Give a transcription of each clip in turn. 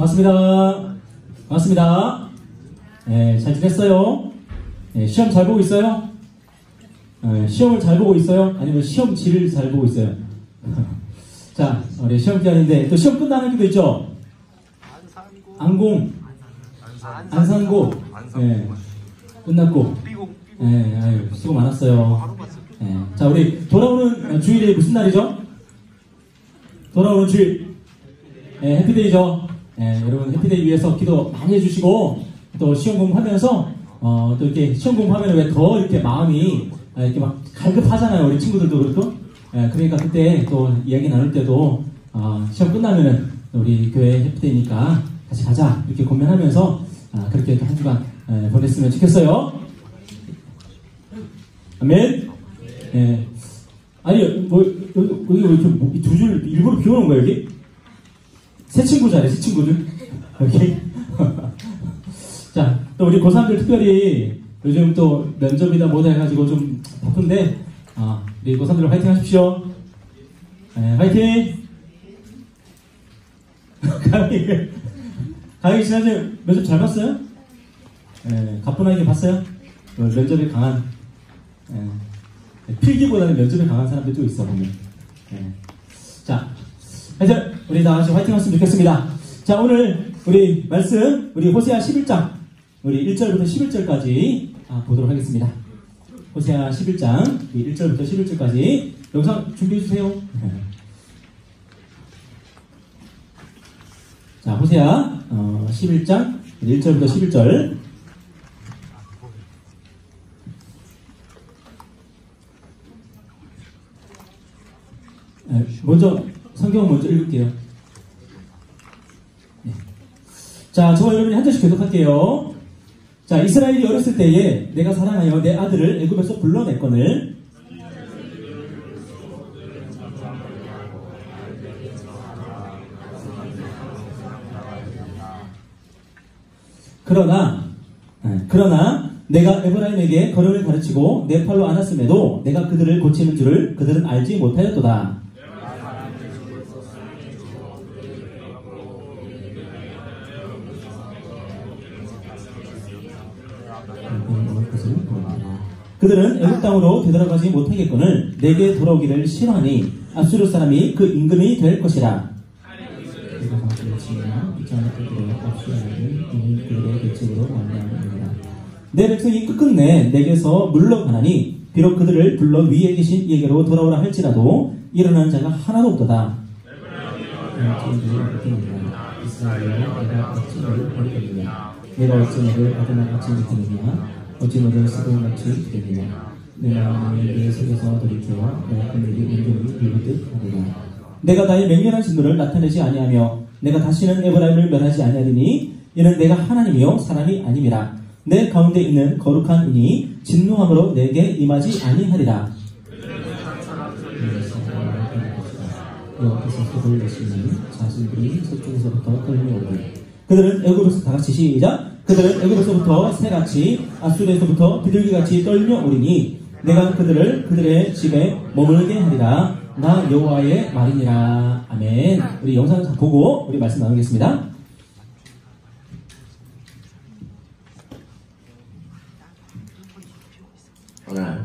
반갑습니다. 반갑습니다. 네, 잘 지냈어요? 네, 시험 잘 보고 있어요? 네, 시험을 잘 보고 있어요? 아니면 시험지를 잘 보고 있어요? 자, 우리 시험 기간인데 또 시험 끝나는 기도 있죠? 안산고. 네, 끝났고. 네, 아유, 수고 많았어요. 네, 자, 우리 돌아오는 주일이 무슨 날이죠? 돌아오는 주일. 네, 해피데이죠. 네, 여러분 해피데이 위해서 기도 많이 해주시고 또 시험 공부하면서 또 이렇게 시험 공부하면 왜 더 이렇게 마음이 이렇게 막 갈급하잖아요. 우리 친구들도 그렇고. 네, 그러니까 그때 또 이야기 나눌 때도 시험 끝나면은 우리 교회 해피데이니까 같이 가자 이렇게 고민하면서 그렇게 한 주간 보냈으면 좋겠어요. 아멘. 네. 아니 뭐 여기 왜 이렇게 두 줄 일부러 비워놓은 거야 여기? 새 친구잖아요, 새 친구들. 여기. 자, 또 우리 고3들 특별히 요즘 또 면접이다 뭐다 해가지고 좀 바쁜데, 우리 고3들 화이팅 하십시오. 네, 화이팅! 가희 지난주에 면접 잘 봤어요? 네, 가뿐하게 봤어요? 면접에 강한, 필기보다는 면접에 강한 사람들이 또 있어, 보면. 네. 자, 하여튼 우리 다 같이 화이팅 했으면 좋겠습니다. 자, 오늘 우리 말씀 우리 호세아 11장 우리 1절부터 11절까지 보도록 하겠습니다. 호세아 11장 1절부터 11절까지 영상 준비해 주세요. 자, 호세아 11장 1절부터 11절. 먼저 성경 먼저 읽을게요. 네. 자, 저와 여러분이 한 절씩 계속할게요. 자, 이스라엘이 어렸을 때에 내가 사랑하여 내 아들을 애굽에서 불러냈거늘 그러나 내가 에브라임에게 걸음을 가르치고 내 팔로 안았음에도 내가 그들을 고치는 줄을 그들은 알지 못하였도다. 그들은 애굽 땅으로 되돌아가지 못하겠거늘 내게 돌아오기를 싫어하니 아수르 사람이 그 임금이 될 것이라. 내 백성이 끝끝내 내게서 물러가나니 비록 그들을 불러 위에 계신 이에게로 돌아오라 할지라도 일어나는 자가 하나도 없도다. 내가 어찌 너를 아들같이 믿느냐 어찌 너를 스도같이 되느냐 내가 너에게 속에서 돌이켜 내가 그들이 온전히 비비듯 하리라. 내가 나의 맹렬한 진노를 나타내지 아니하며 내가 다시는 에브라임을 멸하지 아니하리니 이는 내가 하나님이요 사람이 아님이라. 내 가운데 있는 거룩한 이니 진노함으로 내게 임하지 아니하리라. 여호와께서 속을 내시니 자신들이 서쪽에서부터 떨려오리. 그들은 애굽에서 다같이 시작. 그들은 애굽에서부터 새같이 아수르에서부터 비둘기같이 떨려오리니 내가 그들을 그들의 집에 머물게 하리라. 나 여호와의 말이니라. 아멘. 우리 영상 보고 우리 말씀 나누겠습니다. 오늘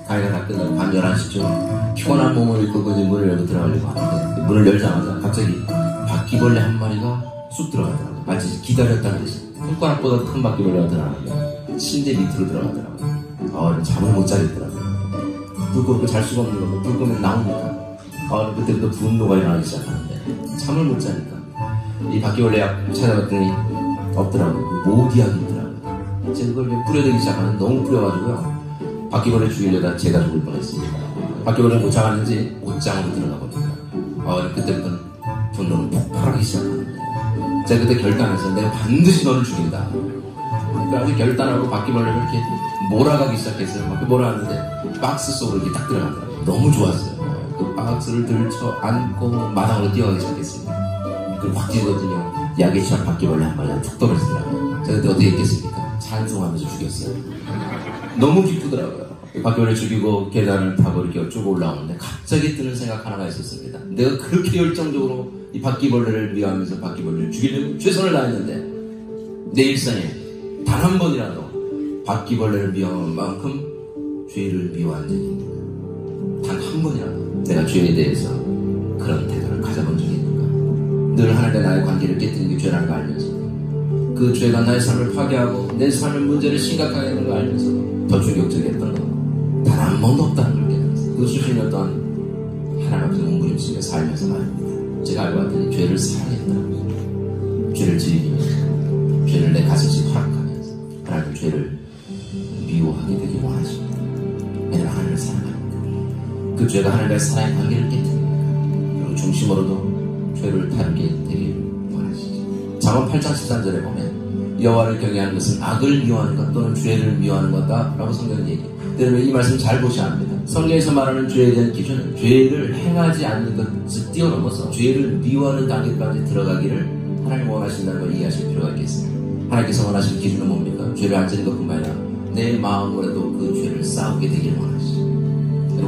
가위가 다 끝나고 밤 11시쯤 피곤한 몸을 입고 문을 열고 들어가려고 하는데 문을 열자마자 갑자기 바퀴벌레 한 마리가 쑥 들어가더라고요. 마치 기다렸다는 듯이 손가락보다 큰 바퀴벌레가 들어가는데 침대 밑으로 들어가더라고요. 잠을 못 자겠더라고요. 불 끄고 잘 수가 없는 거고 불 끄면 나오니까 그때부터 분노가 일어나기 시작하는데 잠을 못 자니까 이 바퀴벌레 약 찾아봤더니 없더라고요. 모기약이 있더라고요. 제가 그걸 뿌려대기 시작하는데 너무 뿌려가지고요. 바퀴벌레 죽이려다 제가 죽을 뻔했습니다. 바퀴벌레 못 잡았는지 옷장으로 들어가 버립니다. 그때부터는 분노는 폭발하기 시작하는 거예요. 제가 그때 결단해서 내가 반드시 너를 죽인다. 그래서 결단하고 바퀴벌레를 이렇게 몰아가기 시작했어요. 막 몰아가는데 박스 속으로 이렇게 딱 들어가더라고요. 너무 좋았어요. 그 박스를 들쳐 안고 마당으로 뛰어가기 시작했습니다. 그리고 확 뛰거든요. 약에 취한 바퀴벌레 한 마리가 툭 떨어지더라고요. 제가 그때 어떻게 했겠습니까? 찬송하면서 죽였어요. 너무 기쁘더라고요. 바퀴벌레 죽이고 계단을 타고 이렇게 쭉 올라오는데 갑자기 드는 생각 하나가 있었습니다. 내가 그렇게 열정적으로 이 바퀴벌레를 미워하면서 바퀴벌레를 죽이려고 최선을 다했는데 내 일상에 단 한 번이라도 바퀴벌레를 미워한 만큼 죄를 미워한 적이 있는가? 단 한 번이라도 내가 죄에 대해서 그런 태도를 가져본 적이 있는가? 늘 하나님과 나의 관계를 깨뜨리는 게 죄라는 걸 알면서 그 죄가 나의 삶을 파괴하고 내 삶의 문제를 심각하게 하는 걸 알면서도 더 충격적이었던 건 단 한 번도 없다는 걸 깨달았어요. 그 수십 년 동안 하나님 앞에서 몸부림치며 살면서 말입니다. 제가 알고 봤더니 죄를 사랑했다는 거죠. 죄를 즐기면서 죄를 내 가슴씩 허락하면서 하나님 죄를 미워하게 되길 원하십니다. 왜냐하면 하나님을 사랑합니다. 그 죄가 하나님과의 사랑의 관계를 깨뜨립니다. 그리고 중심으로도 죄를 다루게 되길 원하시죠. 잠언 8장 13절에 보면 여호와를 경외하는 것은 악을 미워하는 것 또는 죄를 미워하는 것다 라고 성경은 얘기해요. 여러분 이 말씀 잘 보셔야 합니다. 성경에서 말하는 죄에 대한 기준은 죄를 행하지 않는 것을 뛰어넘어서 죄를 미워하는 단계까지 들어가기를 하나님 원하신다는 걸 이해하실 필요가 있겠습니다. 하나님께서 원하시는 기준은 뭡니까? 죄를 안 지는 것뿐만 아니라 내 마음으로도 그 죄를 싸우게 되기를 원하시죠.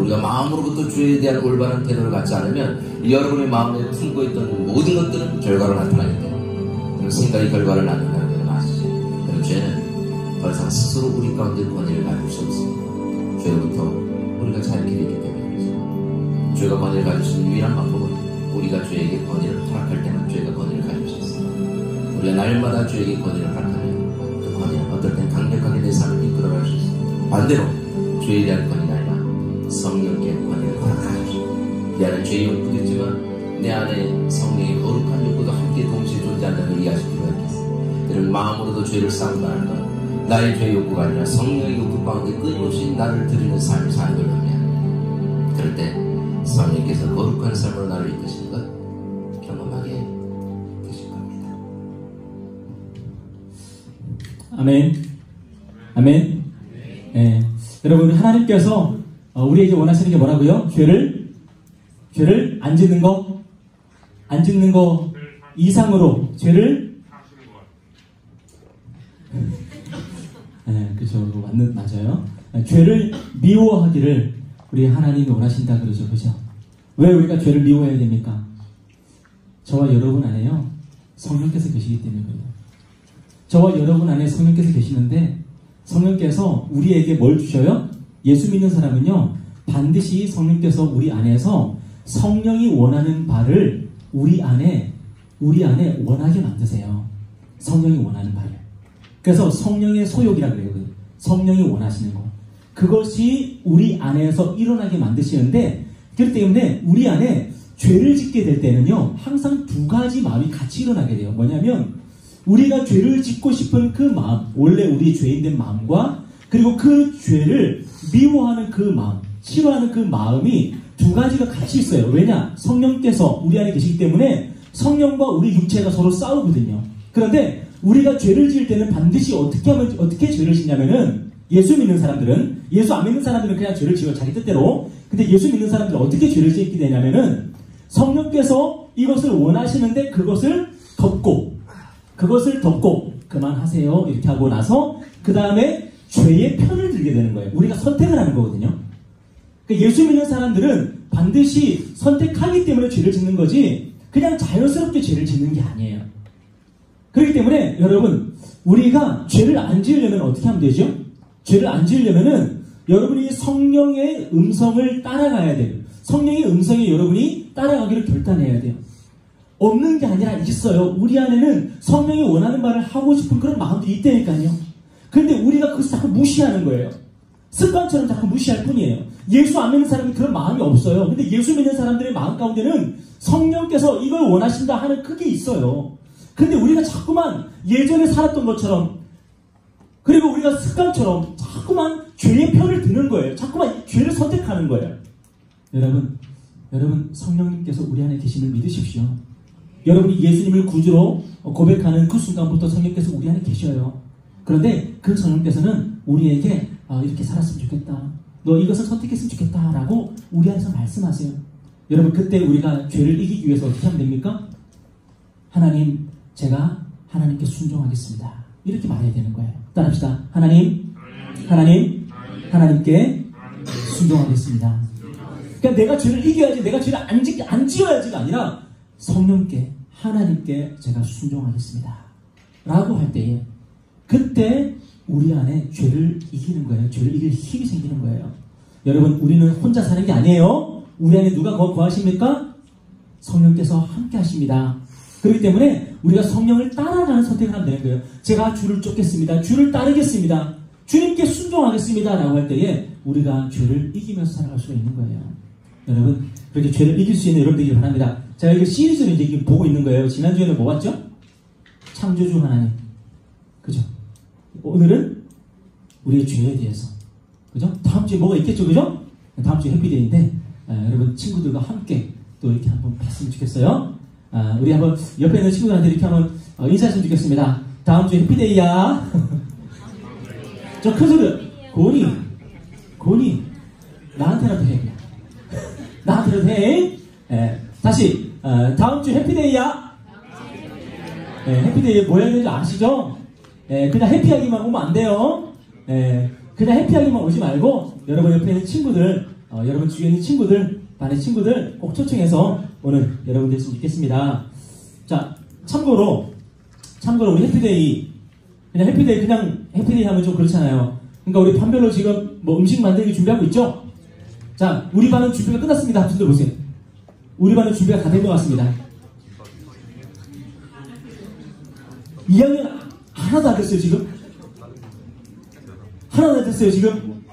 우리가 마음으로부터 죄에 대한 올바른 태도를 갖지 않으면 여러분의 마음에 품고 있던 모든 것들은 결과로 나타나기 때문에 생각이 결과를 낳는다는 것을 아시죠? 그럼 죄는 더 이상 스스로 우리 가운데 권위를 가질 수 없습니다. 죄로부터 우리가 자유롭게 되기 때문에 죄가 권위를 가질 수 있는 유일한 방법은 우리가 죄에게 권위를 허락할 때만 죄가 권위를 가질 수 있습니다. 우리가 날마다 죄에게 권위를 허락하면 그 권위는 어떨 땐 강력하게 내 삶을 이끌어갈 수 있습니다. 반대로 죄에 대한 권위가 아니라 성령께 권위를 허락하십시오. 내 안에 죄의 욕구도 있지만 내 안에 성령의 거룩한 욕구도 함께 동시에 존재한다는 걸 이해하실 필요가 있겠습니다. 여러분 마음으로도 죄를 싸운다는 건 나의 죄의 욕구가 아니라 성령의 욕구 가운데 끊임없이 나를 드리는 삶을 사는 걸 의미합니다. 그럴 때 성령께서 거룩한 삶으로 나를 이끄시는 것 경험하게 되실 겁니다. 아멘. 아멘. 네. 여러분 하나님께서 우리에게 원하시는 게 뭐라고요? 죄를 안 짓는 거 이상으로 죄를 그죠. 맞아요. 죄를 미워하기를 우리 하나님이 원하신다 그러죠. 그죠? 왜 우리가 죄를 미워해야 됩니까? 저와 여러분 안에요. 성령께서 계시기 때문에 그래요. 저와 여러분 안에 성령께서 계시는데 성령께서 우리에게 뭘 주셔요? 예수 믿는 사람은요. 반드시 성령께서 우리 안에서 성령이 원하는 바를 우리 안에 원하게 만드세요. 성령이 원하는 바를. 그래서 성령의 소욕이라 그래요. 성령이 원하시는 거. 그것이 우리 안에서 일어나게 만드시는데 그렇기 때문에 우리 안에 죄를 짓게 될 때는요. 항상 두 가지 마음이 같이 일어나게 돼요. 뭐냐면 우리가 죄를 짓고 싶은 그 마음, 원래 우리 죄인된 마음과 그리고 그 죄를 미워하는 그 마음, 싫어하는 그 마음이 두 가지가 같이 있어요. 왜냐? 성령께서 우리 안에 계시기 때문에 성령과 우리 육체가 서로 싸우거든요. 그런데 우리가 죄를 지을 때는 반드시 어떻게 죄를 짓냐면은 예수 믿는 사람들은, 예수 안 믿는 사람들은 그냥 죄를 지어 자기 뜻대로. 근데 예수 믿는 사람들은 어떻게 죄를 짓게 되냐면은 성령께서 이것을 원하시는데 그것을 덮고 그만하세요. 이렇게 하고 나서 그 다음에 죄의 편을 들게 되는 거예요. 우리가 선택을 하는 거거든요. 그러니까 예수 믿는 사람들은 반드시 선택하기 때문에 죄를 짓는 거지 그냥 자연스럽게 죄를 짓는 게 아니에요. 그렇기 때문에 여러분 우리가 죄를 안 지으려면 어떻게 하면 되죠? 죄를 안 지으려면은 여러분이 성령의 음성을 따라가야 돼요. 성령의 음성에 여러분이 따라가기를 결단해야 돼요. 없는 게 아니라 있어요. 우리 안에는 성령이 원하는 바를 하고 싶은 그런 마음도 있다니까요. 그런데 우리가 그것을 자꾸 무시하는 거예요. 습관처럼 자꾸 무시할 뿐이에요. 예수 안 믿는 사람이 그런 마음이 없어요. 근데 예수 믿는 사람들의 마음 가운데는 성령께서 이걸 원하신다 하는 그게 있어요. 근데 우리가 자꾸만 예전에 살았던 것처럼 그리고 우리가 습관처럼 자꾸만 죄의 편을 드는 거예요. 자꾸만 죄를 선택하는 거예요. 여러분 성령님께서 우리 안에 계심을 믿으십시오. 여러분이 예수님을 구주로 고백하는 그 순간부터 성령께서 우리 안에 계셔요. 그런데 그 성령께서는 우리에게 이렇게 살았으면 좋겠다. 너 이것을 선택했으면 좋겠다. 라고 우리 안에서 말씀하세요. 여러분 그때 우리가 죄를 이기기 위해서 어떻게 하면 됩니까? 하나님 제가 하나님께 순종하겠습니다. 이렇게 말해야 되는 거예요. 따라합시다. 하나님께 순종하겠습니다. 그러니까 내가 죄를 이겨야지, 내가 죄를 안 지어야지가 아니라 성령께, 하나님께 제가 순종하겠습니다 라고 할 때에 그때 우리 안에 죄를 이기는 거예요. 죄를 이길 힘이 생기는 거예요. 여러분, 우리는 혼자 사는 게 아니에요. 우리 안에 누가 거하십니까? 성령께서 함께 하십니다. 그렇기 때문에 우리가 성령을 따라가는 선택을 하면 되는 거예요. 제가 주를 쫓겠습니다. 주를 따르겠습니다. 주님께 순종하겠습니다 라고 할 때에 우리가 죄를 이기면서 살아갈 수가 있는 거예요. 여러분, 그렇게 죄를 이길 수 있는 여러분 되길 바랍니다. 제가 이거 시리즈로 이제 지금 보고 있는 거예요. 지난주에는 뭐 봤죠? 창조주 하나님. 그죠? 오늘은 우리의 죄에 대해서. 그죠? 다음 주에 뭐가 있겠죠? 그죠? 다음 주에 해피데이인데, 여러분 친구들과 함께 또 이렇게 한번 봤으면 좋겠어요. 우리 한번 옆에 있는 친구들한테 이렇게 한번 인사했으면 좋겠습니다. 다음 주에 해피데이야. 저 큰 소리로. 고은이. 나한테라도 해. 나한테라도 해. 다시. 다음 주 해피데이야. 해피데이 뭐 해야 되는지 아시죠? 그냥 해피하기만 오면 안 돼요. 그냥 해피하기만 오지 말고 여러분 옆에 있는 친구들, 여러분 주위에 있는 친구들, 반의 친구들 꼭 초청해서 오늘 여러분 됐으면 좋겠습니다. 자, 참고로 우리 해피데이 그냥 해피데이 하면 좀 그렇잖아요. 그러니까 우리 반별로 지금 뭐 음식 만들기 준비하고 있죠? 자, 우리 반은 준비가 끝났습니다. 학생들 보세요. 우리 반은 준비가 다 된 것 같습니다. 2학년 하나도 안 됐어요, 지금? 하나도 안 됐어요, 지금?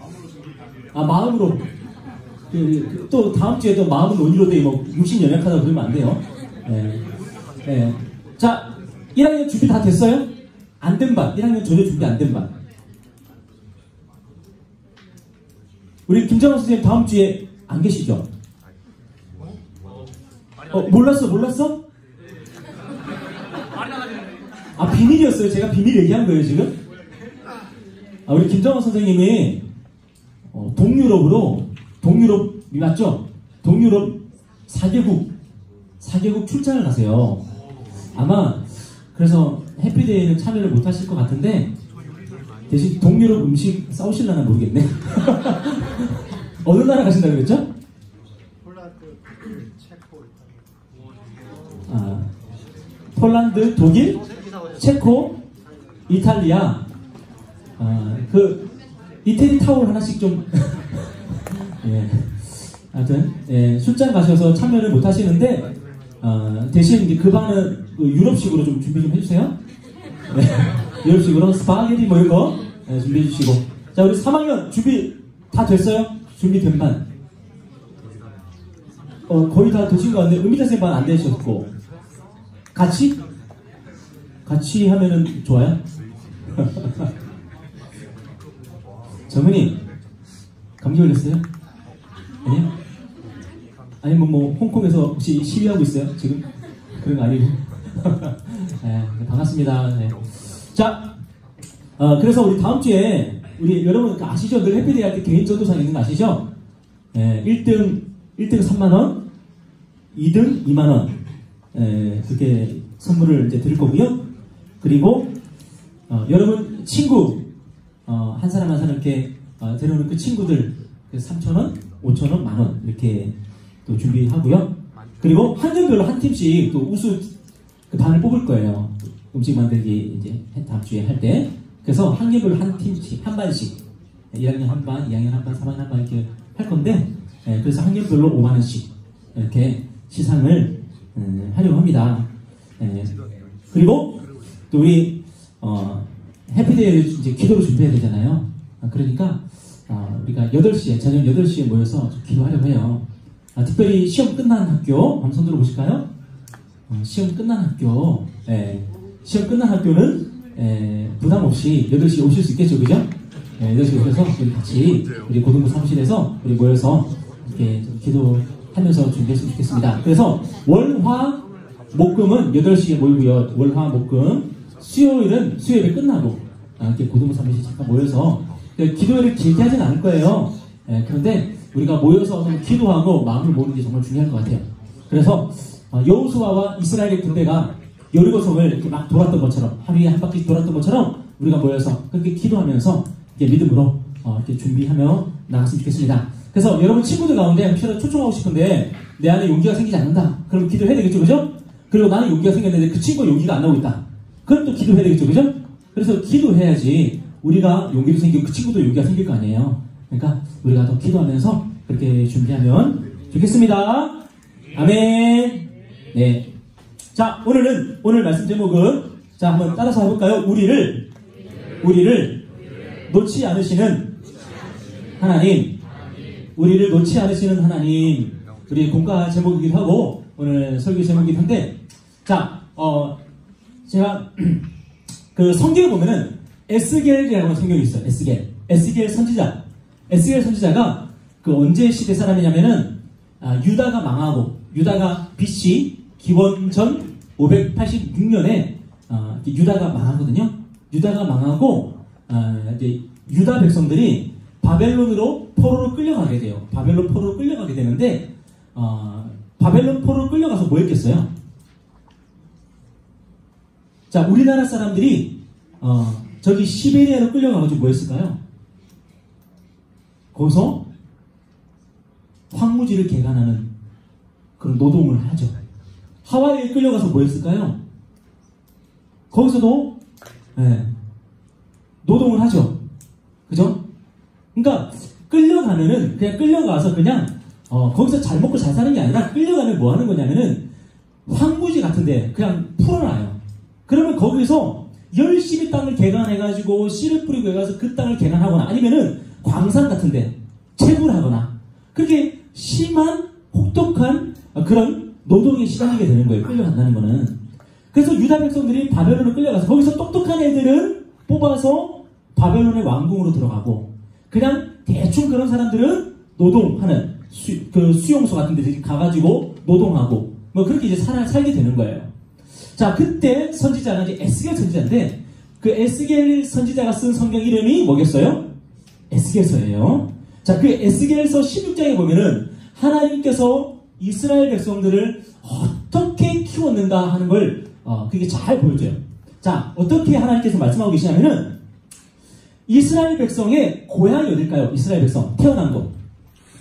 마음으로. 또 다음 주에 또 마음은 논의로 돼, 뭐, 60 연약하다고 그러면 안 돼요. 자, 1학년 준비 다 됐어요? 안 된 반. 1학년 전혀 준비 안 된 반. 우리 김정환 선생님 다음 주에 안 계시죠? 몰랐어? 비밀이었어요. 제가 비밀 얘기한 거예요, 지금? 우리 김정환 선생님이, 동유럽이 맞죠? 동유럽 4개국 출장을 가세요. 아마, 그래서 해피데이는 참여를 못 하실 것 같은데, 대신 동유럽 음식 싸우실려나 모르겠네. 어느 나라 가신다고 그랬죠? 폴란드, 독일, 체코, 이탈리아. 이태리 타올 하나씩 좀. 하여튼, 출장 가셔서 참여를 못 하시는데, 대신 그 반은 유럽식으로 좀 준비 좀 해주세요. 유럽식으로 스파게티 뭐 이런 거 준비해 주시고. 자, 우리 3학년 준비 다 됐어요? 준비된 반. 거의 다 되신 것 같은데, 음미자쌤 반 안 되셨고. 같이 하면은 좋아요? 정은이, 감기 걸렸어요? 아니요? 아니면 뭐, 홍콩에서 혹시 시위하고 있어요? 지금? 그런 거 아니고. 반갑습니다. 자, 그래서 우리 다음 주에, 우리 여러분 아시죠? 늘 해피데이 할 때 개인 전도상 있는 거 아시죠? 1등 3만원, 2등 2만원. 그렇게 선물을 이제 드릴 거고요. 그리고, 여러분 친구, 한 사람 한 사람 이렇게, 데려오는 그 친구들, 3,000원, 5,000원, 만원, 이렇게 또 준비하고요. 그리고 학년별로 한 팀씩 또 우수 그 반을 뽑을 거예요. 음식 만들기 이제 다음 주에 할 때. 그래서 학년별로 한 팀씩, 한 반씩. 1학년 한 반, 2학년 한 반, 3학년 한 반 이렇게 할 건데, 그래서 학년별로 5만원씩 이렇게 시상을 하려고 합니다. 그리고 또 우리 해피데이를 이제 기도로 준비해야 되잖아요. 그러니까 우리가 8시에 저녁 8시에 모여서 기도하려고 해요. 특별히 시험 끝난 학교 한번 손 들어보실까요? 시험 끝난 학교. 시험 끝난 학교는 부담 없이 8시에 오실 수 있겠죠, 그죠? 8시에 오셔서 우리 같이 우리 고등부 사무실에서 우리 모여서 이렇게 좀 기도하면서 준비했으면 좋겠습니다. 그래서 월화 목금은 8시에 모이고요. 월화 목금. 수요일에 끝나고 이렇게 고등부 사무실 잠깐 모여서 기도회를 길게 하진 않을 거예요. 그런데 우리가 모여서 좀 기도하고 마음을 모으는 게 정말 중요할 것 같아요. 그래서 여호수아와 이스라엘의 군대가 여리고성을 이렇게 막 돌았던 것처럼, 하루에 한 바퀴 돌았던 것처럼 우리가 모여서 그렇게 기도하면서 이렇게 믿음으로 이렇게 준비하며 나갔으면 좋겠습니다. 그래서 여러분 친구들 가운데 초청하고 싶은데 내 안에 용기가 생기지 않는다. 그럼 기도해야 되겠죠, 그죠? 그리고 나는 용기가 생겼는데 그 친구가 용기가 안 나오고 있다. 그럼 또 기도해야 되겠죠, 그죠? 그래서 기도해야지 우리가 용기도 생기고 그 친구도 용기가 생길 거 아니에요. 그러니까 우리가 더 기도하면서 그렇게 준비하면 좋겠습니다. 아멘. 네. 자, 오늘 말씀 제목은 자, 한번 따라서 해볼까요? 우리를 놓지 않으시는 하나님. 우리를 놓지 않으시는 하나님. 우리 공과 제목이기도 하고 오늘 설교 제목이기도 한데 자, 제가 그 성경에 보면은 에스겔이라는 성경이 있어요. 에스겔 선지자가 그 언제 시대 사람이냐면은 유다가 망하고 유다가 BC 기원전 586년에 유다가 망하거든요. 유다가 망하고 이제 유다 백성들이 바벨론으로 포로로 끌려가게 돼요. 바벨론 포로로 끌려가게 되는데 바벨론 포로로 끌려가서 뭐 했겠어요? 자, 우리나라 사람들이 저기 시베리아로 끌려가가지고 뭐 했을까요? 거기서 황무지를 개간하는 그런 노동을 하죠. 하와이에 끌려가서 뭐 했을까요? 거기서도 노동을 하죠. 그죠? 그러니까 끌려가면은 그냥 끌려가서 그냥 거기서 잘 먹고 잘 사는 게 아니라 끌려가면 뭐 하는 거냐면은 황무지 같은데 그냥 풀어놔요. 그러면 거기서 열심히 땅을 개간해가지고 씨를 뿌리고 해가서 그 땅을 개간하거나 아니면은 광산 같은데 채굴 하거나 그렇게 심한 혹독한 그런 노동에 시달리게 되는 거예요. 끌려간다는 거는. 그래서 유다 백성들이 바벨론을 끌려가서 거기서 똑똑한 애들은 뽑아서 바벨론의 왕궁으로 들어가고 그냥 대충 그런 사람들은 노동하는 수용소 같은 데 가가지고 노동하고 뭐 그렇게 이제 살게 되는 거예요. 자, 그때 선지자가 이제 에스겔 선지자인데 그 에스겔 선지자가 쓴 성경 이름이 뭐겠어요? 에스겔서예요. 자, 그 에스겔서 16장에 보면은 하나님께서 이스라엘 백성들을 어떻게 키웠는가 하는 걸 그게 잘 보여줘요. 자, 어떻게 하나님께서 말씀하고 계시냐면은 이스라엘 백성의 고향이 어딜까요? 이스라엘 백성 태어난 곳.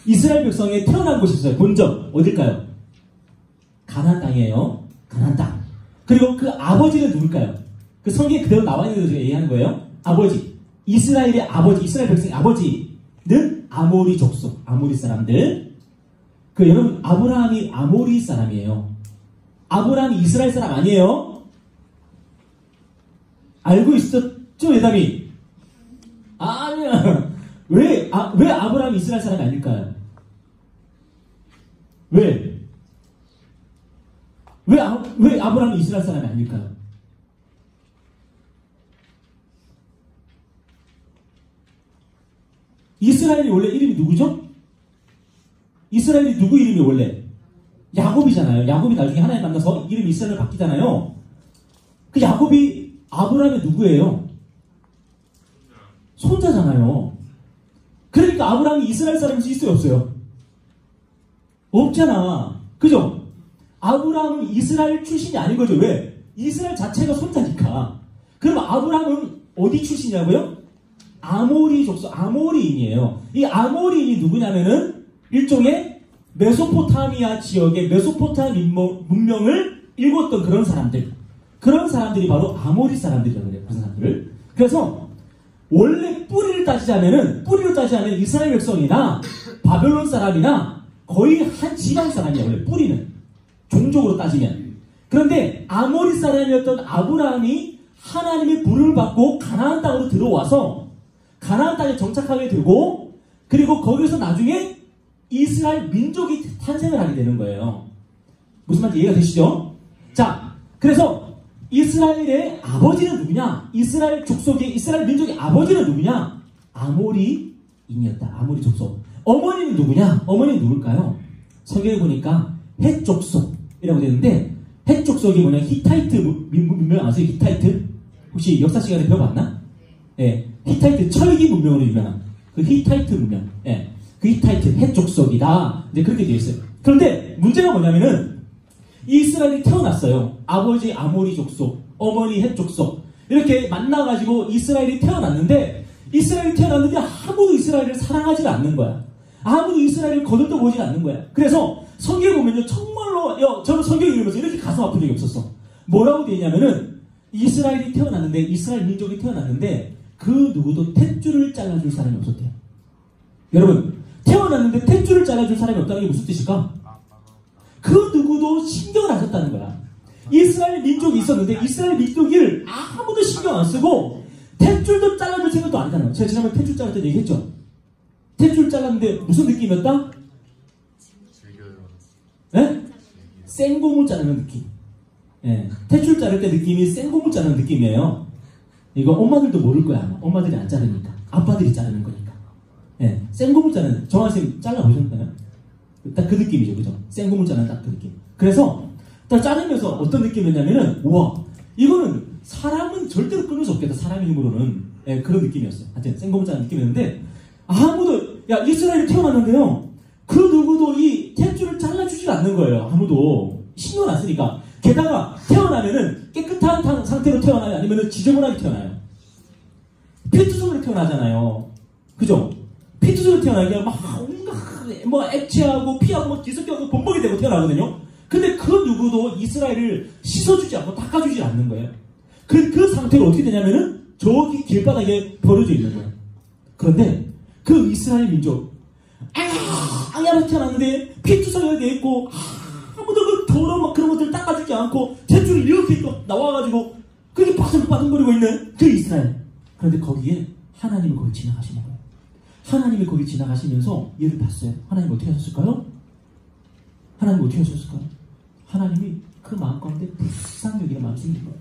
이스라엘 백성의 태어난 곳이 있어요. 본점 어딜까요? 가나안 땅이에요. 가나안 땅. 그리고 그 아버지는 누굴까요? 그 성경에 그대로 나와 있는 거 얘기하는 거예요. 아버지. 이스라엘의 아버지, 이스라엘 백성의 아버지는 아모리 족속, 아모리 사람들. 여러분, 아브라함이 아모리 사람이에요. 아브라함이 이스라엘 사람 아니에요? 알고 있었죠, 예담이? 아니야. 왜 아브라함이 이스라엘 사람이 아닐까요? 왜 아브라함이 이스라엘 사람이 아닐까요? 이스라엘이 원래 이름이 누구죠? 이스라엘이 누구 이름이 원래? 야곱이잖아요. 야곱이 나중에 하나님 만나서 이름이 이스라엘로 바뀌잖아요. 그 야곱이 아브라함의 누구예요? 손자잖아요. 그러니까 아브라함이 이스라엘 사람일 수 있어요, 없어요? 없잖아. 그죠? 아브라함은 이스라엘 출신이 아닌 거죠. 왜? 이스라엘 자체가 손자니까. 그럼 아브라함은 어디 출신이냐고요? 아모리 족속, 아모리인이에요. 이 아모리인이 누구냐면은 일종의 메소포타미아 지역의 메소포타미아 문명을 일궜던 그런 사람들. 그런 사람들이 바로 아모리 사람들이라고 그래요. 그런 사람들을. 그래서 원래 뿌리를 따지자면 이스라엘 백성이나 바벨론 사람이나 거의 한 지방 사람이야. 원래 뿌리는. 종족으로 따지면. 그런데 아모리 사람이었던 아브라함이 하나님의 부름을 받고 가나안 땅으로 들어와서 가나안 땅에 정착하게 되고 그리고 거기서 나중에 이스라엘 민족이 탄생을 하게 되는 거예요. 무슨 말인지 이해가 되시죠? 자, 그래서 이스라엘의 아버지는 누구냐? 이스라엘 족속의 이스라엘 민족의 아버지는 누구냐? 아모리인이었다. 아모리 족속. 어머니는 누구냐? 어머니는 누굴까요? 성경에 보니까 헷 족속이라고 되는데 헷 족속이 뭐냐? 히타이트 문명 아세요? 히타이트? 혹시 역사 시간에 배워봤나? 예, 히타이트 철기 문명으로 유명한 그 히타이트 문명. 예, 그 히타이트 헷 족속이다. 이제 그렇게 되어 있어요. 그런데 문제가 뭐냐면은 이스라엘이 태어났어요. 아버지 아모리 족속, 어머니 헷 족속 이렇게 만나가지고 이스라엘이 태어났는데 이스라엘이 태어났는데 아무도 이스라엘을 사랑하지 않는 거야. 아무도 이스라엘을 거들떠보지 않는 거야. 그래서 성경에 보면요, 정말로 저는 성경 읽으면서 이렇게 가슴 아픈 적이 없었어. 뭐라고 되어 있냐면은 이스라엘이 태어났는데, 이스라엘 민족이 태어났는데 그 누구도 탯줄을 잘라줄 사람이 없었대요. 여러분, 태어났는데 탯줄을 잘라줄 사람이 없다는 게 무슨 뜻일까? 그 누구도 신경을 안 썼다는 거야. 이스라엘 민족이 있었는데 이스라엘 민족을 아무도 신경 안 쓰고 탯줄도 잘라줄 생각도 안 했다는 거야. 제가 지난번에 탯줄 잘랄 때 얘기했죠. 탯줄 잘랐는데 무슨 느낌이었다? 예? 생고무 자르는 느낌. 예. 탯줄 자를 때 느낌이 생고무 자르는 느낌이에요. 이거 엄마들도 모를 거야. 엄마들이 안 자르니까. 아빠들이 자르는 거니까. 예. 생고무 자르는, 정한 선생님 잘라보셨나요? 딱 그 느낌이죠. 그죠? 생고무 자르는 딱 그 느낌. 그래서 딱 자르면서 어떤 느낌이었냐면은, 우와, 이거는 사람은 절대로 끊을 수 없겠다. 사람의 힘으로는. 예, 그런 느낌이었어요. 하여튼 생고무 자르는 느낌이었는데, 아무도, 야, 이스라엘이 태어났는데요, 그 누구도 이 탯줄을 잘라주지 않는 거예요. 아무도 신경 안 쓰니까. 게다가 태어나면은 깨끗한 상태로 태어나요? 아니면은 지저분하게 태어나요? 피투성으로 태어나잖아요. 그죠? 피투성으로 태어나니까 막 온갖 뭐 액체하고 피하고 뭐 뒤섞여서 범벅이 되고 태어나거든요. 근데 그 누구도 이스라엘을 씻어주지 않고 닦아주지 않는 거예요. 그 상태로 어떻게 되냐면은 저기 길바닥에 버려져 있는 거예요. 그런데 그 이스라엘 민족, 아야로 태어났는데 피투성이 되어 있고, 아무도 그 더러운 막 그런 것들을 닦아주지 않고 탯줄이 이렇게 있고 나와가지고 그게 바글바글거리고 있는 그 이스라엘. 그런데 거기에 하나님이 거기 지나가시는 거예요. 하나님이 거기 지나가시면서 얘를 봤어요. 하나님 어떻게 하셨을까요? 하나님 어떻게 하셨을까요? 하나님이 그 마음 가운데 불쌍히 여기는 마음이 생긴 거예요.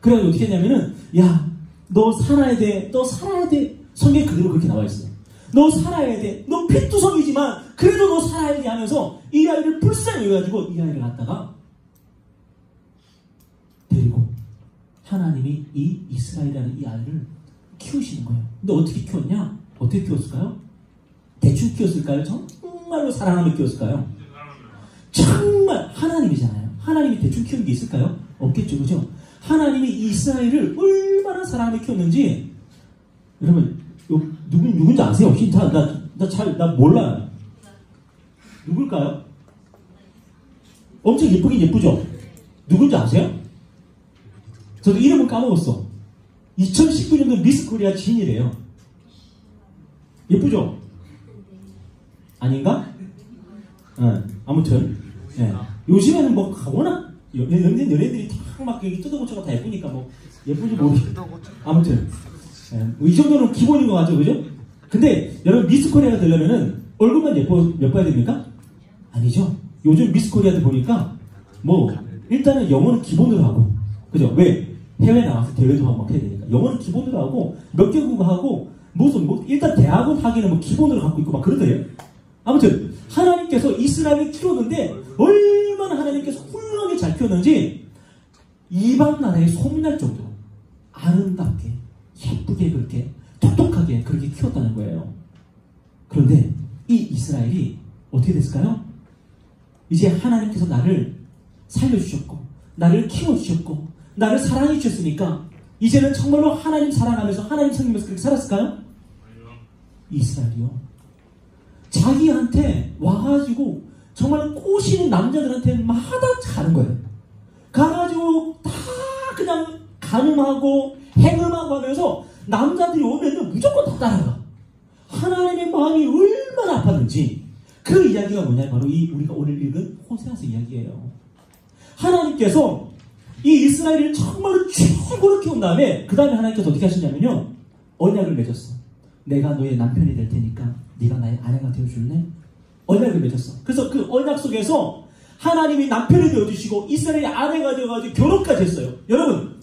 그래가지고 어떻게 했냐면은, 야, 너 살아야 돼. 너 살아야 돼. 성경에 그대로 그렇게 나와 있어요. 너 살아야 돼. 너 피투성이지만 그래도 너 살아야 돼 하면서 이 아이를 불쌍히 여겨가지고 이 아이를 갖다가 데리고 하나님이 이 이스라엘이라는 이 아이를 키우시는 거예요. 근데 어떻게 키웠냐? 어떻게 키웠을까요? 대충 키웠을까요? 정말로 사랑하며 키웠을까요? 정말 하나님이잖아요. 하나님이 대충 키운 게 있을까요? 없겠죠. 그죠? 하나님이 이스라엘을 얼마나 사랑하며 키웠는지, 여러분 누군지 아세요? 혹시 나 몰라요. 누굴까요? 엄청 예쁘긴 예쁘죠? 누군지 아세요? 저도 이름은 까먹었어. 2019년도 미스 코리아 진이래요. 예쁘죠? 아닌가? 아무튼, 예. 요즘에는 뭐 워낙 연예인들이 다 막 뜯어고쳐가 다 예쁘니까 뭐 예쁜지 모르겠어요. 아무튼, 이 정도는 기본인 것 같죠, 그죠? 근데 여러분 미스 코리아가 되려면은 얼굴만 예뻐야 됩니까? 아니죠. 요즘 미스 코리아들 보니까 뭐 일단은 영어는 기본으로 하고, 그죠? 왜? 해외 나와서 대회도 하고 막 해야 되니까 영어는 기본으로 하고 몇 개국 하고 무슨 뭐 일단 대학원 하기는 뭐 기본으로 갖고 있고 막 그러더래요. 아무튼 하나님께서 이스라엘을 키웠는데 얼마나 하나님께서 훌륭하게 잘 키웠는지 이방 나라에 소문날 정도로 아름답게 예쁘게 그렇게 똑똑하게 그렇게 키웠다는 거예요. 그런데 이 이스라엘이 어떻게 됐을까요? 이제 하나님께서 나를 살려주셨고 나를 키워주셨고 나를 사랑해 주셨으니까 이제는 정말로 하나님 사랑하면서 하나님 섬기면서 그렇게 살았을까요? 이스라엘이요. 자기한테 와가지고 정말 꼬시는 남자들한테 마다 가는 거예요. 가가지고 다 그냥 간음하고 행음하고 하면서 남자들이 오면 무조건 다 따라가. 하나님의 마음이 얼마나 아팠는지 그 이야기가 뭐냐, 바로 이 우리가 오늘 읽은 호세아서 이야기예요. 하나님께서 이 이스라엘을 정말로 최고로 키운 다음에 그 다음에 하나님께서 어떻게 하시냐면요, 언약을 맺었어. 내가 너의 남편이 될 테니까 네가 나의 아내가 되어줄래? 언약을 맺었어. 그래서 그 언약 속에서 하나님이 남편이 되어주시고 이스라엘의 아내가 되어가지고 결혼까지 했어요. 여러분,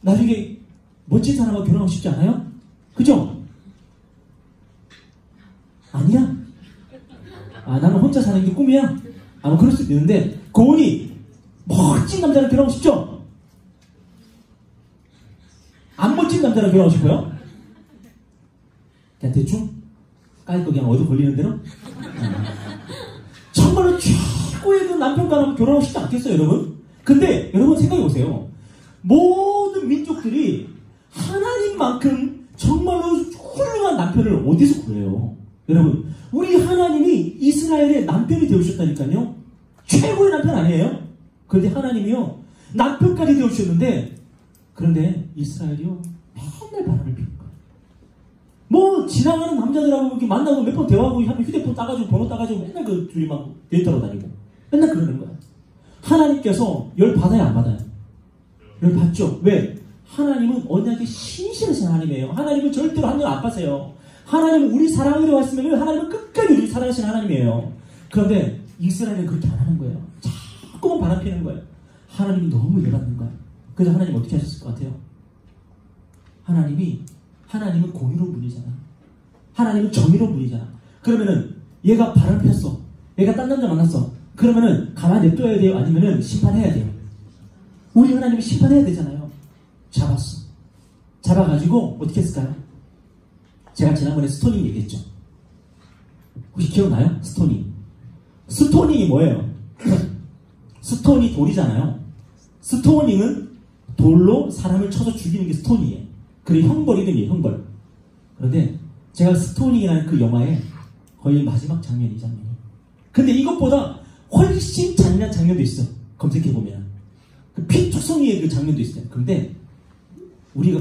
나중에 멋진 사람과 결혼하고 싶지 않아요? 그죠? 아니야? 나는 혼자 사는 게 꿈이야? 아마 그럴 수도 있는데, 고은이 멋진 남자랑 결혼하고 싶죠? 안 멋진 남자랑 결혼하고 싶어요? 그냥 대충? 까짓 거 그냥 어디 걸리는 대로? 정말로 최고의 그 남편과 결혼하고 싶지 않겠어요, 여러분? 근데 여러분 생각해보세요. 모든 민족들이 하나님만큼 정말로 훌륭한 남편을 어디서 구해요? 여러분, 우리 하나님이 이스라엘의 남편이 되어주셨다니까요. 최고의 남편 아니에요? 그런데 하나님이요, 남편까지 되어주셨는데, 그런데 이스라엘이요, 맨날 바람을 피는 거예요. 뭐 지나가는 남자들하고 이렇게 만나고 몇 번 대화하고 하면 휴대폰 따가지고 번호 따가지고 맨날 그 둘이 막 데이트하러 다니고 맨날 그러는 거예요. 하나님께서 열 받아요, 안 받아요? 열 받죠. 왜? 하나님은 언약의 신실하신 하나님이에요. 하나님은 절대로 한 명 안 빠세요. 하나님은 우리 사랑으로 왔으면 하나님은 끝까지 우리 사랑하시는 하나님이에요. 그런데 이스라엘은 그렇게 안 하는 거예요. 자꾸만 바람 피는 거예요. 하나님이 너무 열받는 거예요. 그래서 하나님 어떻게 하셨을 것 같아요? 하나님은 공의로운 분이잖아. 하나님은 정의로운 분이잖아. 그러면은 얘가 바람 폈어. 얘가 딴 남자 만났어. 그러면은 가만히 냅둬야 돼요? 아니면은 심판해야 돼요? 우리 하나님은 심판해야 되잖아요. 잡았어. 잡아가지고 어떻게 했을까요? 제가 지난번에 스토닝 얘기했죠. 혹시 기억나요? 스토닝. 스토닝이 뭐예요? 스톤이 돌이잖아요. 스토닝은 돌로 사람을 쳐서 죽이는 게 스토닝이에요. 그리고 형벌이든지 형벌. 그런데 제가 스토닝이라는 그 영화의 거의 마지막 장면이 장면이. 근데 이것보다 훨씬 잔인한 장면도 있어. 검색해보면. 그 피투성이의 그 장면도 있어요. 그런데 우리가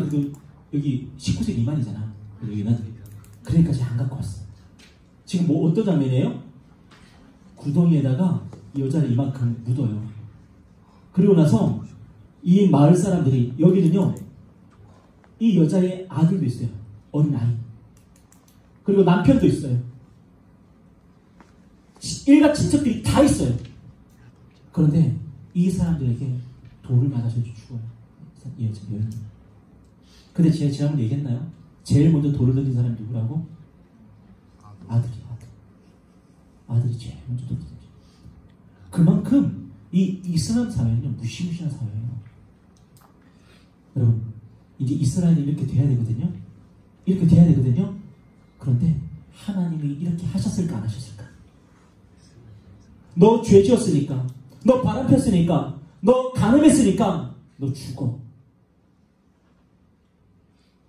여기 19세 미만이잖아. 여기는. 그러니까 제가 안 갖고 왔어. 지금 뭐 어떤 장면이에요? 구덩이에다가 이 여자를 이만큼 묻어요. 그리고 나서 이 마을 사람들이, 여기는요, 이 여자의 아들도 있어요. 어린 아이. 그리고 남편도 있어요. 일가 친척들이 다 있어요. 그런데 이 사람들에게 돌을 맞아서 죽어요. 이 여인. 근데 제가 지난번에 얘기했나요? 제일 먼저 돌을 던진 사람이 누구라고? 아들이. 아들이 제일 먼저 돌을 던져. 그만큼 이 이슬람 사회는 무시무시한 사회예요. 여러분, 이제 이스라엘이 이렇게 돼야 되거든요. 이렇게 돼야 되거든요. 그런데 하나님이 이렇게 하셨을까 안 하셨을까? 너 죄 지었으니까, 너 바람 폈으니까, 너 간음했으니까 너 죽어.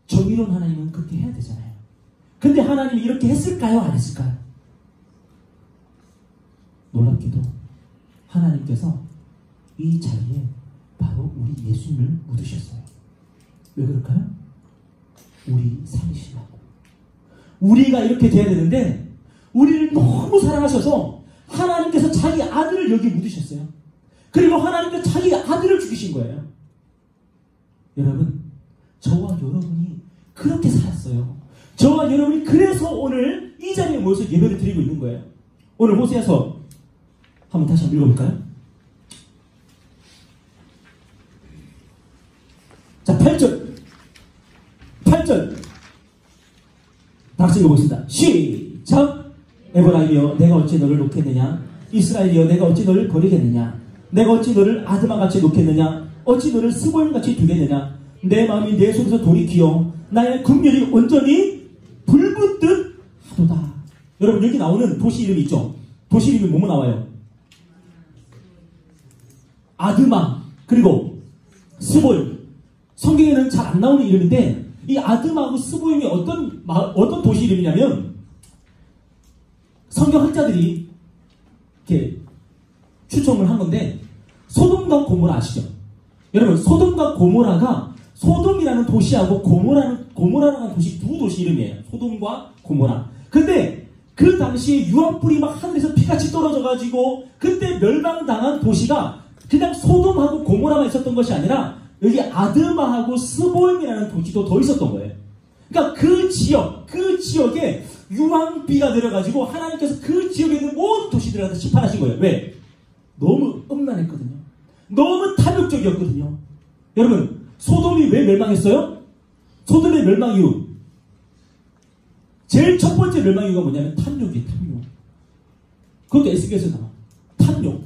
정의로운 하나님은 그렇게 해야 되잖아요. 근데 하나님이 이렇게 했을까요? 안 했을까요? 놀랍게도 하나님께서 이 자리에 바로 우리 예수님을 묻으셨어요. 왜 그럴까요? 우리 살리시라고. 우리가 이렇게 돼야 되는데 우리를 너무 사랑하셔서 하나님께서 자기 아들을 여기 묻으셨어요. 그리고 하나님께서 자기 아들을 죽이신 거예요. 여러분, 저와 여러분이 그렇게 살았어요. 저와 여러분이 그래서 오늘 이 자리에 모여서 예배를 드리고 있는 거예요. 오늘 호세아서 한번 다시 한번 읽어볼까요? 자, 8절. 다 같이 읽어보겠습니다. 시작! 에브라임이여, 내가 어찌 너를 놓겠느냐? 이스라엘이여, 내가 어찌 너를 버리겠느냐? 내가 어찌 너를 아드마같이 놓겠느냐? 어찌 너를 스보임같이 두겠느냐? 내 마음이 내 속에서 돌이키어 나의 긍휼이 온전히 불붙듯 하도다. 여러분, 여기 나오는 도시 이름이 있죠? 도시 이름이 뭐뭐 나와요? 아드마, 그리고 스보임. 성경에는 잘 안 나오는 이름인데, 이 아드마하고 스보임이 어떤 도시 이름이냐면, 성경 학자들이 이렇게 추정을 한 건데, 소돔과 고모라 아시죠? 여러분, 소돔과 고모라가, 소돔이라는 도시하고 고모라라는 도시, 두 도시 이름이에요. 소돔과 고모라. 근데 그 당시에 유황불이 막 하늘에서 피같이 떨어져가지고 그때 멸망당한 도시가 그냥 소돔하고 고모라만 있었던 것이 아니라 여기 아드마하고 스보임이라는 도시도 더 있었던 거예요. 그러니까 그 지역에 유황비가 내려가지고 하나님께서 그 지역에 있는 모든 도시들을 다 심판하신 거예요. 왜? 너무 음란했거든요. 너무 탐욕적이었거든요. 여러분, 소돔이 왜 멸망했어요? 소돔의 멸망 이유, 제일 첫 번째 멸망 이유가 뭐냐면 탐욕이에요. 탐욕. 그것도 에스겔에서 나와. 탐욕.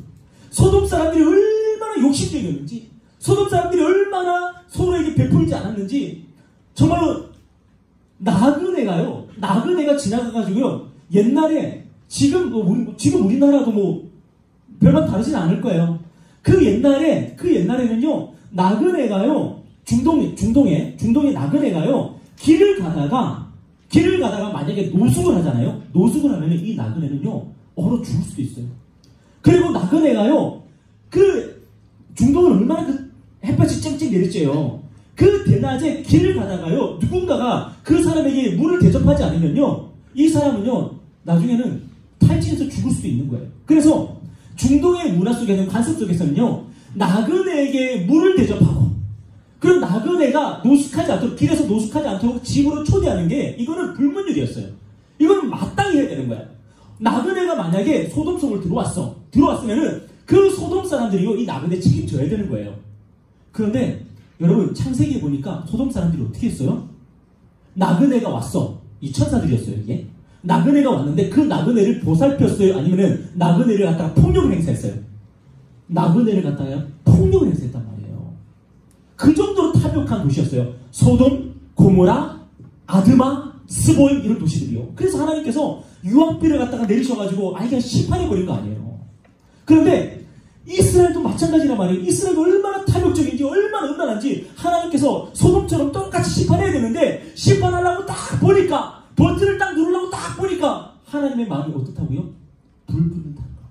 소돔 사람들이 얼마나 욕심적이었는지, 소돔 사람들이 얼마나 서로에게 베풀지 않았는지, 정말로 나그네가 지나가가지고요, 옛날에 지금 우리나라도 뭐 별반 다르진 않을 거예요. 그 옛날에는요, 나그네가요, 중동의 나그네가요, 길을 가다가 만약에 노숙을 하잖아요. 노숙을 하면 이 나그네는요 얼어 죽을 수도 있어요. 그리고 나그네가요 그 중동은 얼마나 그 햇볕이 쨍쨍 내리쬐요. 그 대낮에 길을 가다가요 누군가가 그 사람에게 물을 대접하지 않으면요 이 사람은요 나중에는 탈진해서 죽을 수도 있는 거예요. 그래서 중동의 문화 속에는 관습 속에서는요 나그네에게 물을 대접하고 그리고 나그네가 노숙하지 않도록 길에서 노숙하지 않도록 집으로 초대하는 게 이거는 불문율이었어요. 이거는 마땅히 해야 되는 거야. 나그네가 만약에 소돔성을 들어왔으면은 그 소돔 사람들이요 이 나그네 책임져야 되는 거예요. 그런데 여러분 창세기에 보니까 소돔 사람들이 어떻게 했어요? 나그네가 왔어. 이 천사들이었어요 이게. 나그네가 왔는데 그 나그네를 보살폈어요? 아니면은 나그네를 갖다가 폭력을 행사했어요? 나그네를 갖다가 폭력을 행사했단 말이에요. 그 정도로 탐욕한 도시였어요. 소돔, 고모라, 아드마, 스보임 이런 도시들이요. 그래서 하나님께서 유황비를 갖다가 내리셔가지고 그냥 심판해버린 거 아니에요. 그런데 이스라엘도 마찬가지란 말이에요. 이스라엘도 얼마나 탐욕적인지 얼마나 음란한지 하나님께서 소돔처럼 똑같이 심판해야 되는데 심판하려고 딱 보니까 버튼을 딱 누르려고 딱 보니까 하나님의 마음이 어떻다고요? 불붙는다는 거.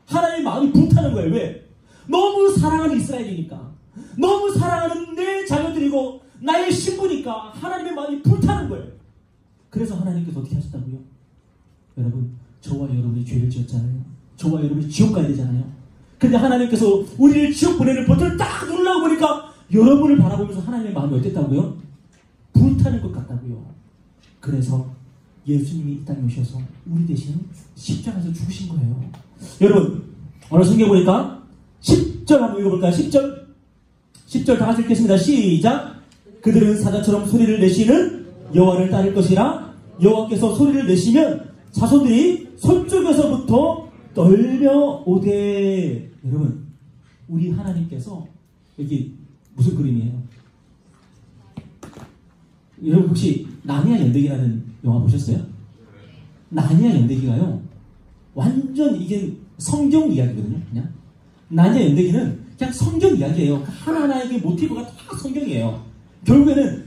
하나님의 마음이 불타는 거예요. 왜? 너무 사랑하는 이스라엘이니까. 너무 사랑하는 내 자녀들이고 나의 신부니까 하나님의 마음이 불타는 거예요. 그래서 하나님께서 어떻게 하셨다고요? 여러분, 저와 여러분이 죄를 지었잖아요. 저와 여러분이 지옥 가야 되잖아요. 근데 하나님께서 우리를 지옥 보내는 버튼을 딱 누르려고 보니까 여러분을 바라보면서 하나님의 마음이 어땠다고요? 불타는 것 같다고요. 그래서 예수님이 이 땅에 오셔서 우리 대신 십자가에서 죽으신 거예요. 여러분, 오늘 성경 보니까 10절 한번 읽어볼까요? 10절 다 같이 읽겠습니다. 시작. 그들은 사자처럼 소리를 내시는 여호와를 따를 것이라. 여호와께서 소리를 내시면 자손들이 서쪽에서부터 떨며 오되. 여러분, 우리 하나님께서 여기 무슨 그림이에요? 여러분 혹시 나니아 연대기라는 영화 보셨어요? 나니아 연대기가요 완전 이게 성경 이야기거든요. 그냥 나니아 연대기는 그냥 성경 이야기예요. 하나하나의 모티브가 다 성경이에요. 결국에는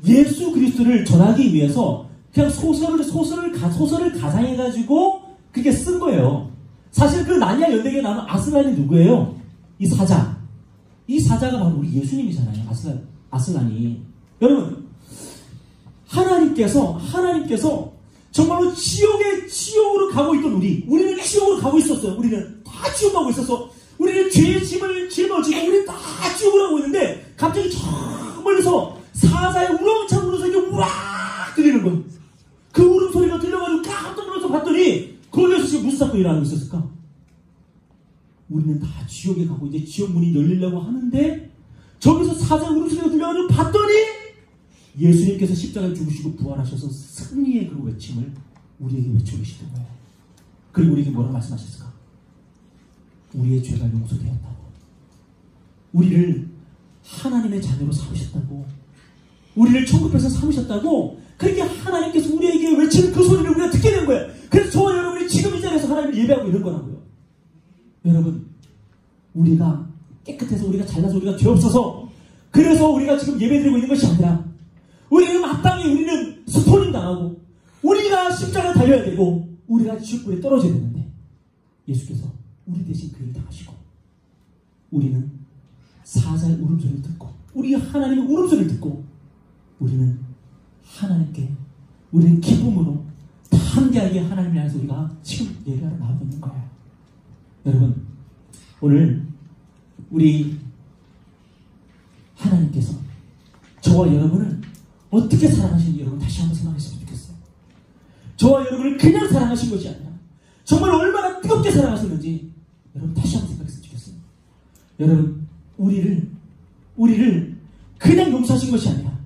예수 그리스도를 전하기 위해서 그냥 소설을 가상해가지고 그렇게 쓴 거예요. 사실 그 나니아 연대기에 나오는 아슬란이 누구예요? 이 사자가 바로 우리 예수님이잖아요. 아슬란이. 여러분, 하나님께서 정말로 지옥으로 가고 있던 우리는 지옥으로 가고 있었어요. 우리는 다 지옥 가고 있었어. 우리는 죄의 짐을 짊어지고 우리는 다 지옥으로 가고 있는데 갑자기 저 멀리서 사자의 우렁찬 울음소리가 우락 들리는 거예요. 그 울음소리가 들려가지고 깜짝 놀라서 봤더니 거기에서 지금 무슨 사건이 일어나고 있었을까? 우리는 다 지옥에 가고 이제 지옥 문이 열리려고 하는데 저기서 사자의 울음소리가 들려가지고 봤더니 예수님께서 십자가에 죽으시고 부활하셔서 승리의 그 외침을 우리에게 외쳐주시던 거예요. 그리고 우리에게 뭐라고 말씀하셨을까? 우리의 죄가 용서되었다고. 우리를 하나님의 자녀로 삼으셨다고. 우리를 천국에서 삼으셨다고. 그렇게 하나님께서 우리에게 외치는 그 소리를 우리가 듣게 된 거예요. 그래서 저와 여러분이 지금 이 자리에서 하나님을 예배하고 있는 거라고요. 여러분, 우리가 깨끗해서 우리가 잘나서 우리가 죄 없어서 그래서 우리가 지금 예배드리고 있는 것이 아니라 우리는 마땅히 우리는 스토닝 당하고 우리가 십자가 달려야 되고 우리가 지옥불에 떨어져야 되는데 예수께서 우리 대신 그 일을 당하시고 우리는 사자의 울음소리를 듣고 우리 하나님의 울음소리를 듣고 우리는 하나님께 우리는 기쁨으로 다 함께하게 하나님을 향해서 우리가 지금 예배하러 나오고 있는 거예요. 여러분, 오늘 우리 하나님께서 저와 여러분을 어떻게 사랑하시는지 여러분 다시 한번 생각했으면 좋겠어요. 저와 여러분을 그냥 사랑하신 것이 아니라 정말 얼마나 뜨겁게 사랑하셨는지 여러분 다시 한번 생각했으면 좋겠어요. 여러분, 우리를 그냥 용서하신 것이 아니라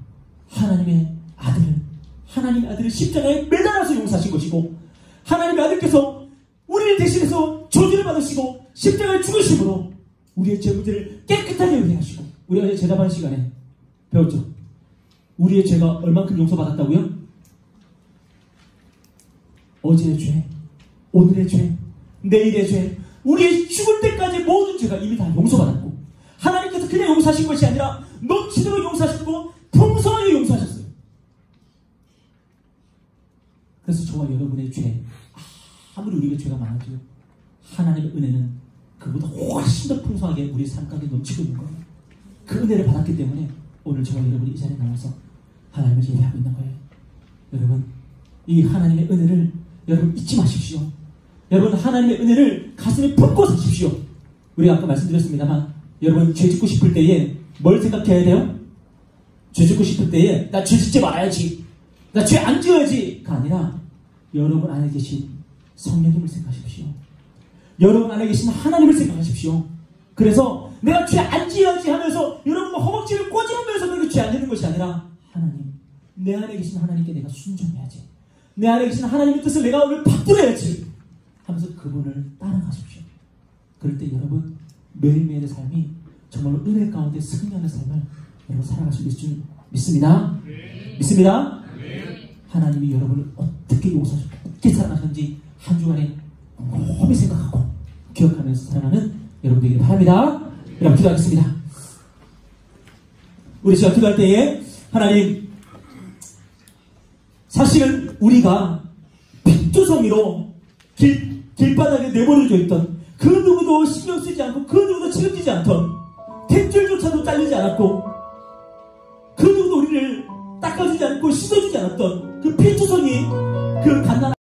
하나님의 아들을 십자가에 매달아서 용서하신 것이고 하나님의 아들께서 우리를 대신해서 저주를 받으시고 십자가에 죽으심으로 우리의 죄 문제를 깨끗하게 회개하시고 우리가 이제 제답하는 시간에 배웠죠. 우리의 죄가 얼만큼 용서받았다고요? 어제의 죄, 오늘의 죄, 내일의 죄, 우리의 죽을 때까지 모든 죄가 이미 다 용서받았고 하나님께서 그냥 용서하신 것이 아니라 넘치도록 용서하시고 풍성하게 용서하셨어요. 그래서 저와 여러분의 죄, 아무리 우리가 죄가 많아도 하나님의 은혜는 그보다 훨씬 더 풍성하게 우리 삶 가운데 넘치고 있는 거예요. 그 은혜를 받았기 때문에 오늘 저와 여러분이 이 자리에 나와서 하나님을 예배하고 있는 거예요. 여러분, 이 하나님의 은혜를 여러분 잊지 마십시오. 여러분, 하나님의 은혜를 가슴에 품고 사십시오. 우리가 아까 말씀드렸습니다만, 여러분 죄 짓고 싶을 때에 뭘 생각해야 돼요? 죄 짓고 싶을 때에 나 죄 짓지 말아야지, 나 죄 안 지어야지가 아니라 여러분 안에 계신 성령님을 생각하십시오. 여러분 안에 계신 하나님을 생각하십시오. 그래서 내가 죄 안 지어야지 하면서 여러분 허벅지를 꼬집으면서 그렇게 죄 안 지는 것이 아니라, 하나님, 내 안에 계신 하나님께 내가 순종해야지, 내 안에 계신 하나님의 뜻을 내가 오늘 받들어야지 하면서 그분을 따라가십시오. 그럴 때 여러분 매일매일의 삶이 정말로 은혜 가운데 승리하는 삶을 여러분 살아갈 수 있을 줄 믿습니다. 믿습니다. 하나님이 여러분을 어떻게 용서하셨고 어떻게 사랑하셨는지 한 주간에 곰곰이 생각하고 기억하면서 살아가는 여러분 되기를 바랍니다. 여러분 기도하겠습니다. 우리 시간 기도할 때에 하나님, 사실은 우리가 빚조성이로 길바닥에 내버려져 있던 그 누구도 신경 쓰지 않고 그 누구도 책임지지 않던, 탯줄조차도 잘리지 않았고 그 누구도 우리를 닦아주지 않고 씻어주지 않았던